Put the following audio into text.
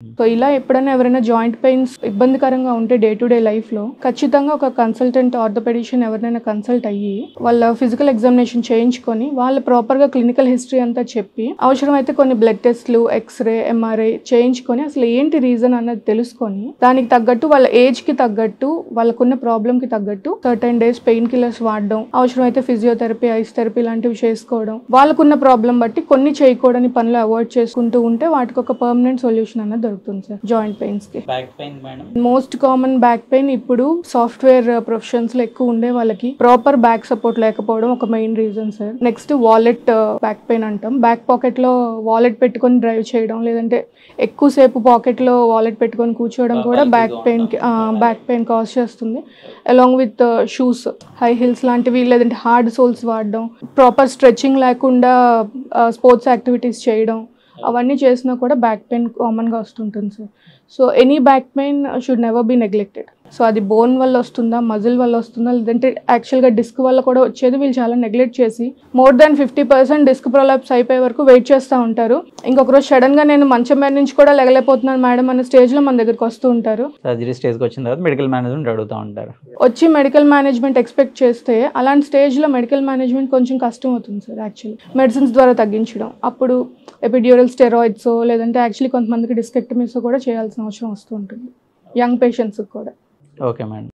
So ఇలా ఎప్పుడైనా ఎవరైనా జాయింట్ పెయిన్స్ ఇబ్బందికరంగా ఉంటే డే టు డే లైఫ్ లో ఖచ్చితంగా ఒక కన్సల్టెంట్ ఆర్థోపెడిషియన్ ఎవరైనా కన్సల్ట్ అయ్యి వాళ్ళ ఫిజికల్ ఎగ్జామినేషన్ చేయించుకొని వాళ్ళ ప్రాపర్ గా క్లినికల్ హిస్టరీ అంతా చెప్పి అవసరమైతే కొన్ని బ్లడ్ టెస్ట్లు ఎక్స్రే ఎంఆర్ఐ చేయించుకొని అసలు ఏంటి రీజన్ అన్నది తెలుసుకొని దానికి తగ్గట్టు వాళ్ళ ఏజ్ కి తగ్గట్టు వాళ్ళకున్న ప్రాబ్లమ్ కి తగ్గట్టు సర్టెన్ డేస్ పెయిన్ కిల్లర్స్ వాడడం అవసరమైతే ఫిజియోథెరపీ ఐస్ థెరపీ లాంటివి చేసుకోవడం వాళ్ళకున్న ప్రాబ్లం బట్టి కొన్ని చేయకూడని పనులు అవాయిడ్ చేసుకుంటూ ఉంటే వాటికి ఒక పర్మనెంట్ సొల్యూషన్ అన్నది దొరుకుతుంది సార్ జాయింట్ పెయిన్స్ కి. మోస్ట్ కామన్ బ్యాక్ పెయిన్ ఇప్పుడు సాఫ్ట్వేర్ ప్రొఫెషన్స్ లో ఎక్కువ ఉండే వాళ్ళకి ప్రాపర్ బ్యాక్ సపోర్ట్ లేకపోవడం ఒక main reason sir. Next wallet back pain అంటాం. బ్యాక్ పాకెట్ లో వాలెట్ పెట్టుకొని డ్రైవ్ చేయడం లేదంటే ఎక్కువసేపు పాకెట్ లో వాలెట్ పెట్టుకొని కూర్చోవడం కూడా బ్యాక్ పెయిన్ కాజ్ చేస్తుంది. Along with shoes high heels లాంటివి లేదంటే హార్డ్ సోల్స్ వాడడం ప్రాపర్ స్ట్రెచింగ్ లేకుండా స్పోర్ట్స్ యాక్టివిటీస్ చేయడం అవన్నీ చేసినా కూడా బ్యాక్ పెయిన్ కామన్గా వస్తుంటుంది sir. So any back pain should never be neglected. So అది బోన్ వల్ల వస్తుందా మజిల్ వల్ల వస్తుందా లేదంటే యాక్చువల్గా డిస్క్ వల్ల కూడా వచ్చేది వీళ్ళు చాలా నెగ్లెక్ట్ చేసి మోర్ దాన్ 50% డిస్క్ ప్రొలాప్స్ అయిపోయే వరకు వెయిట్ చేస్తూ ఉంటారు. ఇంకొక రోజు సడన్గా నేను మంచం మీద నుంచి కూడా లెగలేకపోతున్నాను మేడం అనే స్టేజ్లో మన దగ్గరికి వస్తూ ఉంటారు. సర్జరీ స్టేజ్కి వచ్చిన తర్వాత మెడికల్ మేనేజ్మెంట్ అడుగుతూ ఉంటారు. వచ్చి మెడికల్ మేనేజ్మెంట్ ఎక్స్పెక్ట్ చేస్తే అలాంటి స్టేజ్లో మెడికల్ మేనేజ్మెంట్ కొంచెం కష్టం అవుతుంది సార్. యాక్చువల్లీ మెడిసిన్స్ ద్వారా తగ్గించడం అప్పుడు ఎపిడ్యూరల్ స్టెరాయిడ్స్ లేదంటే యాక్చువల్లీ కొంతమందికి డిస్కెక్టమీస్ కూడా చేయాల్సిన అవసరం వస్తూ ఉంటుంది యంగ్ పేషెంట్స్కి కూడా. Okay madam.